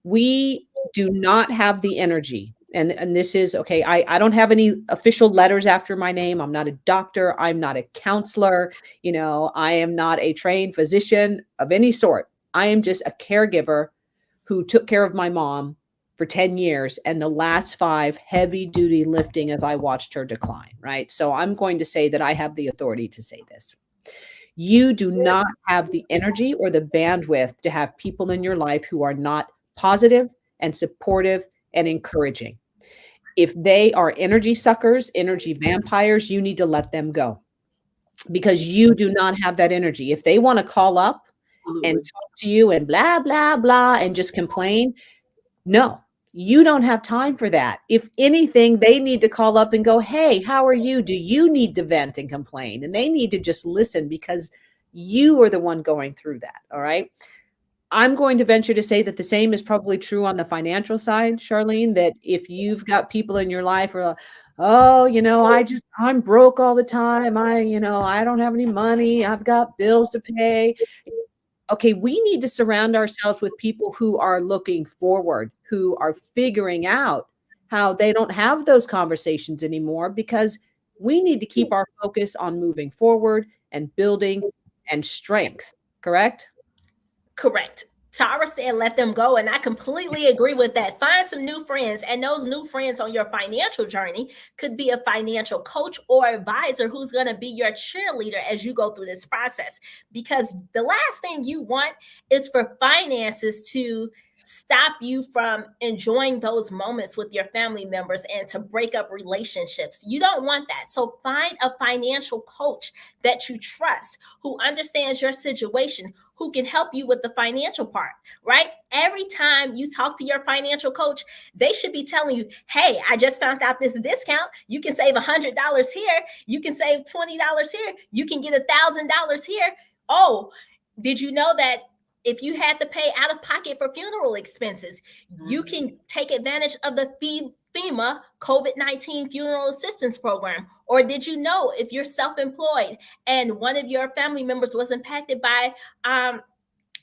we do not have the energy. And this is okay. I don't have any official letters after my name. I'm not a doctor. I'm not a counselor. I am not a trained physician of any sort. I am just a caregiver who took care of my mom for 10 years and the last 5 heavy duty lifting as I watched her decline. Right. So I'm going to say that I have the authority to say this. You do not have the energy or the bandwidth to have people in your life who are not positive and supportive and encouraging. If they are energy suckers, energy vampires, you need to let them go because you do not have that energy. If they want to call up and Absolutely. talk to you and blah, blah, blah, and just complain, no, you don't have time for that. If anything, they need to call up and go, hey, how are you? Do you need to vent and complain? And they need to just listen because you are the one going through that. All right. I'm going to venture to say that the same is probably true on the financial side, Charlene, that if you've got people in your life who are like, oh, I'm broke all the time. I don't have any money. I've got bills to pay. Okay, we need to surround ourselves with people who are looking forward, who are figuring out how they don't have those conversations anymore because we need to keep our focus on moving forward and building and strength, correct? Correct. Tara said, let them go. And I completely agree with that. Find some new friends. And those new friends on your financial journey could be a financial coach or advisor who's going to be your cheerleader as you go through this process. Because the last thing you want is for finances to stop you from enjoying those moments with your family members and to break up relationships. You don't want that. So find a financial coach that you trust, who understands your situation, who can help you with the financial part, right? Every time you talk to your financial coach, they should be telling you, hey, I just found out this discount. You can save $100 here. You can save $20 here. You can get $1,000 here. Oh, did you know that if you had to pay out of pocket for funeral expenses, you can take advantage of the FEMA COVID-19 Funeral Assistance Program? Or did you know if you're self-employed and one of your family members was impacted by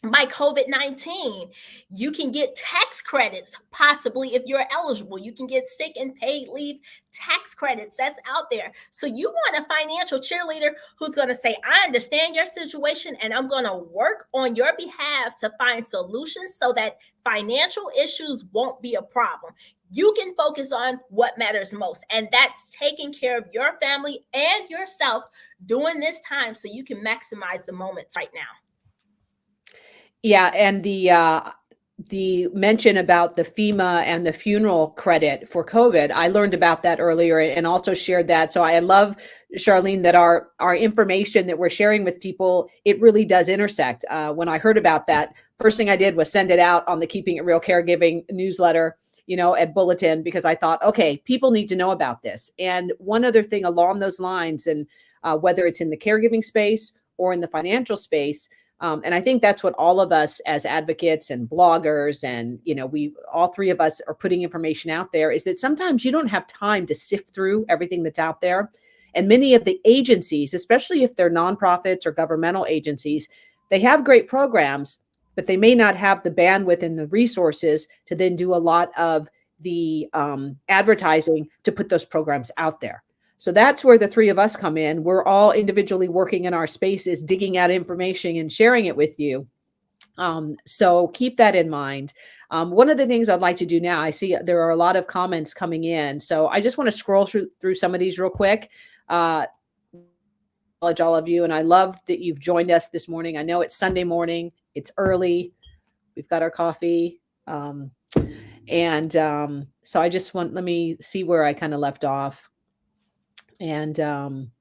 COVID-19, you can get tax credits, possibly if you're eligible. You can get sick and paid leave tax credits. That's out there. So you want a financial cheerleader who's going to say, I understand your situation and I'm going to work on your behalf to find solutions so that financial issues won't be a problem. You can focus on what matters most, and that's taking care of your family and yourself during this time so you can maximize the moments right now. Yeah, and the mention about the FEMA and the funeral credit for COVID, I learned about that earlier and also shared that. So I love, Charlene, that our information that we're sharing with people, it really does intersect. When I heard about that, first thing I did was send it out on the Keeping It Real Caregiving newsletter, at Bulletin, because I thought, okay, people need to know about this. And one other thing along those lines, and whether it's in the caregiving space or in the financial space, and I think that's what all of us as advocates and bloggers and, all three of us are putting information out there, is that sometimes you don't have time to sift through everything that's out there. And many of the agencies, especially if they're nonprofits or governmental agencies, they have great programs, but they may not have the bandwidth and the resources to then do a lot of the advertising to put those programs out there. So that's where the three of us come in. We're all individually working in our spaces, digging out information and sharing it with you. So keep that in mind. One of the things I'd like to do now, I see there are a lot of comments coming in. So I just want to scroll through some of these real quick. Acknowledge all of you. And I love that you've joined us this morning. I know it's Sunday morning. It's early. We've got our coffee. So I just let me see where I kind of left off. And I'm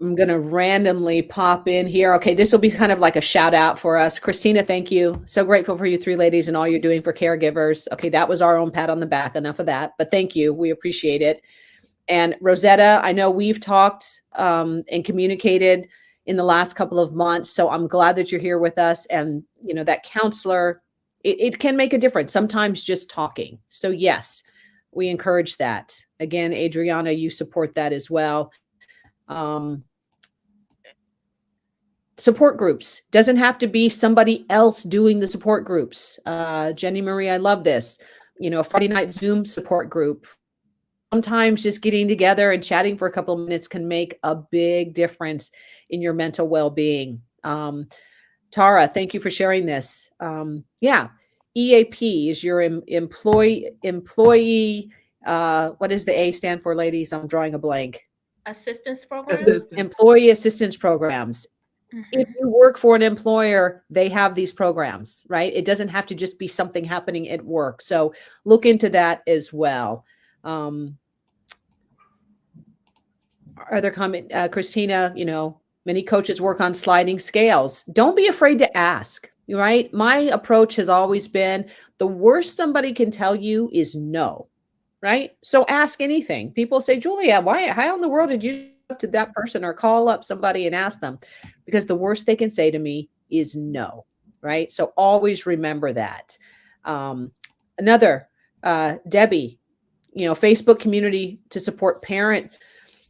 going to randomly pop in here. Okay, this will be kind of like a shout out for us. Christina, thank you. So grateful for you three ladies and all you're doing for caregivers. Okay, that was our own pat on the back. Enough of that. But thank you. We appreciate it. And Rosetta, I know we've talked and communicated in the last couple of months. So I'm glad that you're here with us. And, that counselor, it can make a difference. Sometimes just talking. So yes, we encourage that. Again, Adriana, you support that as well. Support groups. Doesn't have to be somebody else doing the support groups. Jenny Marie, I love this. Friday night Zoom support group. Sometimes just getting together and chatting for a couple of minutes can make a big difference in your mental well-being. Tara, thank you for sharing this. EAP is your employee. What does the A stand for, ladies? I'm drawing a blank. Assistance program. Employee assistance programs. Mm-hmm. If you work for an employer, they have these programs, right? It doesn't have to just be something happening at work. So look into that as well. Other comment, Christina, many coaches work on sliding scales. Don't be afraid to ask. Right? My approach has always been the worst somebody can tell you is no. Right? So ask anything. People say, Julia, how in the world did you go to that person or call up somebody and ask them? Because the worst they can say to me is no. Right? So always remember that. Another, Debbie, Facebook community to support parent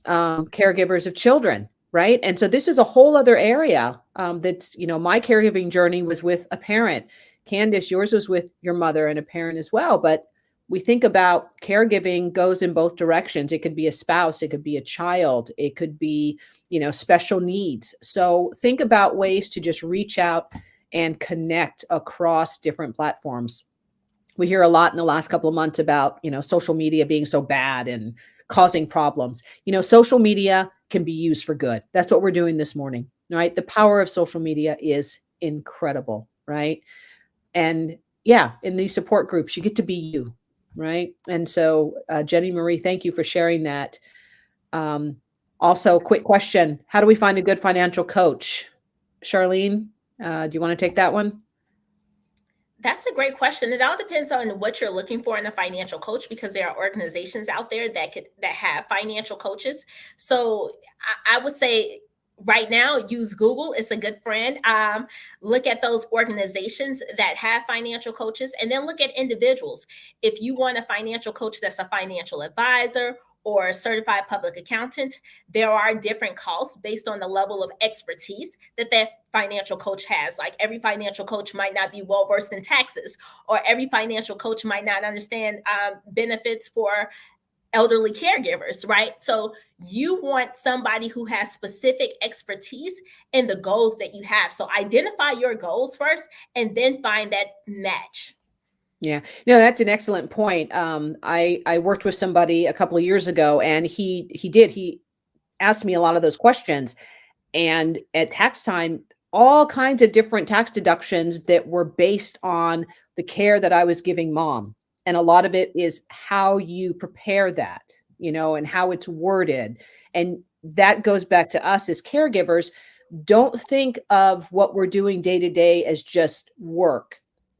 caregivers of children. Right. And so this is a whole other area that's, my caregiving journey was with a parent. Candice, yours was with your mother and a parent as well. But we think about caregiving goes in both directions. It could be a spouse. It could be a child. It could be, special needs. So think about ways to just reach out and connect across different platforms. We hear a lot in the last couple of months about, social media being so bad and causing problems. Social media can be used for good. That's what we're doing this morning, right? The power of social media is incredible, right? And yeah, in these support groups, you get to be you, right? And so, Jenny Marie, thank you for sharing that. Also, quick question: how do we find a good financial coach? Charlene, do you want to take that one? That's a great question. It all depends on what you're looking for in a financial coach, because there are organizations out there that have financial coaches. So I would say right now use Google. It's a good friend. Look at those organizations that have financial coaches, and then look at individuals. If you want a financial coach that's a financial advisor or a certified public accountant, there are different costs based on the level of expertise that financial coach has. Like, every financial coach might not be well versed in taxes, or every financial coach might not understand benefits for elderly caregivers, right? So you want somebody who has specific expertise in the goals that you have. So identify your goals first, and then find that match. Yeah, no, that's an excellent point. I worked with somebody a couple of years ago, and he asked me a lot of those questions. And at tax time, all kinds of different tax deductions that were based on the care that I was giving mom. And a lot of it is how you prepare that, and how it's worded. And that goes back to us as caregivers. Don't think of what we're doing day to day as just work.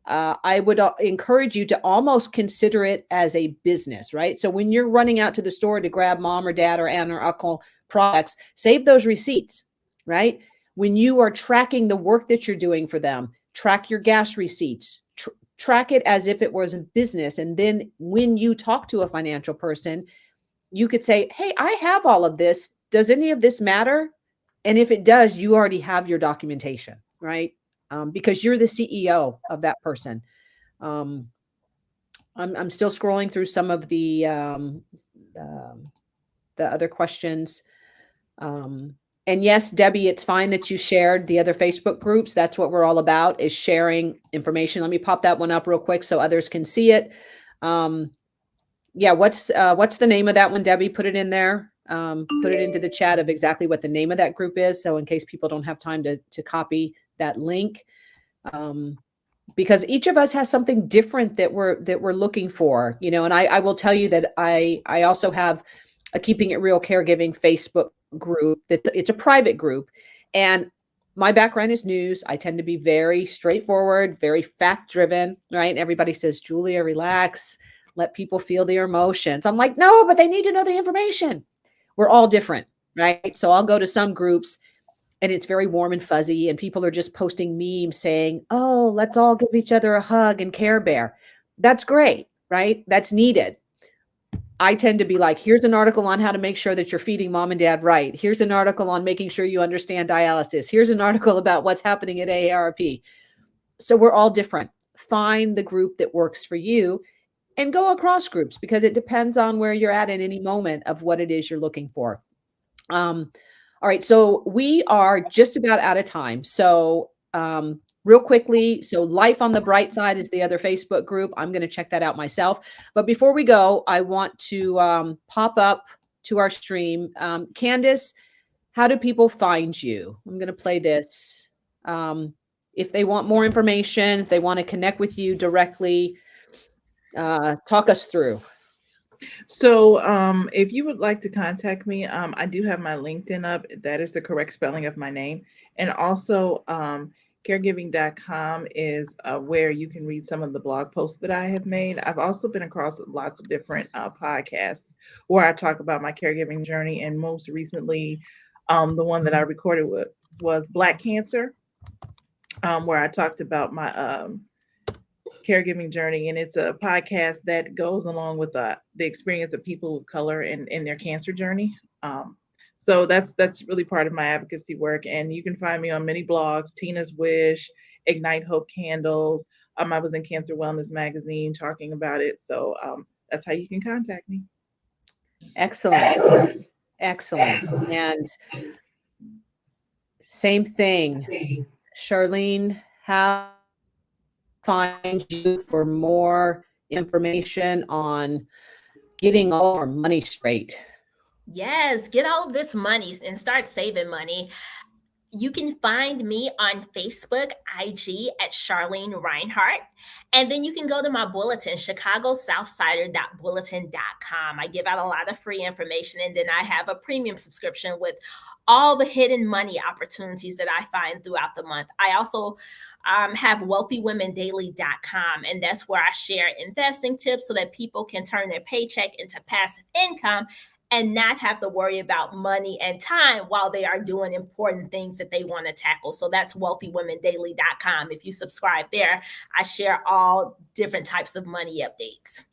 I would encourage you to almost consider it as a business, right? So when you're running out to the store to grab mom or dad or aunt or uncle products, save those receipts, right? When you are tracking the work that you're doing for them, track your gas receipts, track it as if it was a business. And then when you talk to a financial person, you could say, hey, I have all of this. Does any of this matter? And if it does, you already have your documentation, right? Because you're the CEO of that person. I'm still scrolling through some of the other questions. And yes, Debbie, it's fine that you shared the other Facebook groups. That's what we're all about, is sharing information. Let me pop that one up real quick so others can see it. Yeah, what's the name of that one, Debbie? Put it in there. Put it into the chat of exactly what the name of that group is. So in case people don't have time to copy that link, because each of us has something different that we're looking for, and I will tell you that I also have a Keeping It Real Caregiving Facebook group. That it's a private group, and my background is news. I tend to be very straightforward, very fact driven, right? Everybody says, Julia, relax, let people feel their emotions. I'm like, no, but they need to know the information. We're all different, right? So I'll go to some groups and it's very warm and fuzzy, and people are just posting memes saying, oh, let's all give each other a hug and Care Bear. That's great, right? That's needed. I tend to be like, here's an article on how to make sure that you're feeding mom and dad right. Here's an article on making sure you understand dialysis. Here's an article about what's happening at AARP. So we're all different. Find the group that works for you and go across groups, because it depends on where you're at any moment of what it is you're looking for. All right, so we are just about out of time. So real quickly, so Life on the Bright Side is the other Facebook group. I'm going to check that out myself. But before we go, I want to pop up to our stream. Candice, how do people find you? I'm going to play this. If they want more information, if they want to connect with you directly, talk us through. So if you would like to contact me, I do have my LinkedIn up. That is the correct spelling of my name. And also caregiving.com is where you can read some of the blog posts that I have made. I've also been across lots of different podcasts where I talk about my caregiving journey. And most recently, the one that I recorded was Black Cancer, where I talked about my caregiving journey, and it's a podcast that goes along with the experience of people of color in their cancer journey. So that's really part of my advocacy work, and you can find me on many blogs: Tina's Wish, Ignite Hope Candles. I was in Cancer Wellness Magazine talking about it. So that's how you can contact me. Excellent. And same thing, Charlene, how find you for more information on getting all our money straight? Yes, get all of this money and start saving money. You can find me on Facebook, IG at Charlene Reinhardt. And then you can go to my bulletin, chicagosouthsider.bulletin.com. I give out a lot of free information. And then I have a premium subscription with all the hidden money opportunities that I find throughout the month. I also have wealthywomendaily.com. And that's where I share investing tips so that people can turn their paycheck into passive income and not have to worry about money and time while they are doing important things that they want to tackle. So that's wealthywomendaily.com. If you subscribe there, I share all different types of money updates.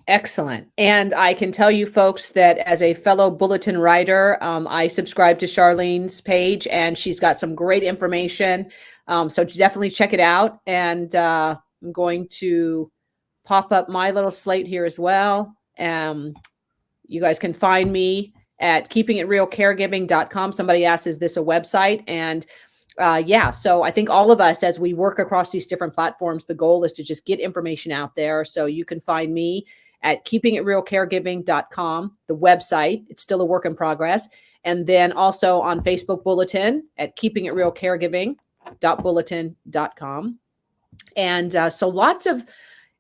Excellent. And I can tell you folks that as a fellow bulletin writer, I subscribe to Charlene's page and she's got some great information. So definitely check it out. And I'm going to pop up my little slate here as well. You guys can find me at keepingitrealcaregiving.com. Somebody asked, is this a website? And yeah, so I think all of us, as we work across these different platforms, the goal is to just get information out there. So you can find me at keepingitrealcaregiving.com, the website. It's still a work in progress. And then also on Facebook Bulletin at keepingitrealcaregiving.bulletin.com. And so lots of,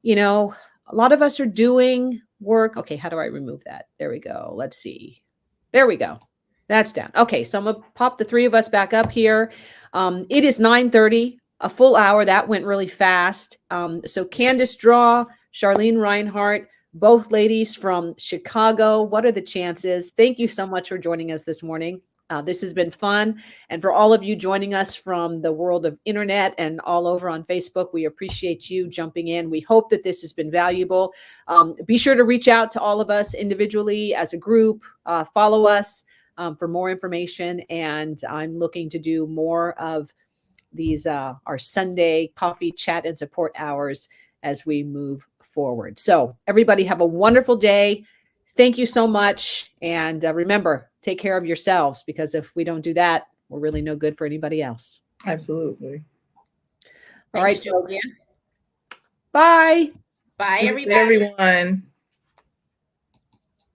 a lot of us are doing work. Okay, how do I remove that? There we go. Let's see. There we go. That's down. Okay, so I'm going to pop the three of us back up here. It is 9:30, a full hour. That went really fast. So Candice Draw, Charlene Reinhardt, both ladies from Chicago. What are the chances? Thank you so much for joining us this morning. This has been fun. And for all of you joining us from the world of internet and all over on Facebook, we appreciate you jumping in. We hope that this has been valuable. Be sure to reach out to all of us individually as a group. Follow us for more information. And I'm looking to do more of these, our Sunday coffee chat and support hours as we move forward. So everybody have a wonderful day. Thank you so much. And remember, take care of yourselves, because if we don't do that, we're really no good for anybody else. Absolutely. All right. Julia. Bye. Bye, everybody. Everyone.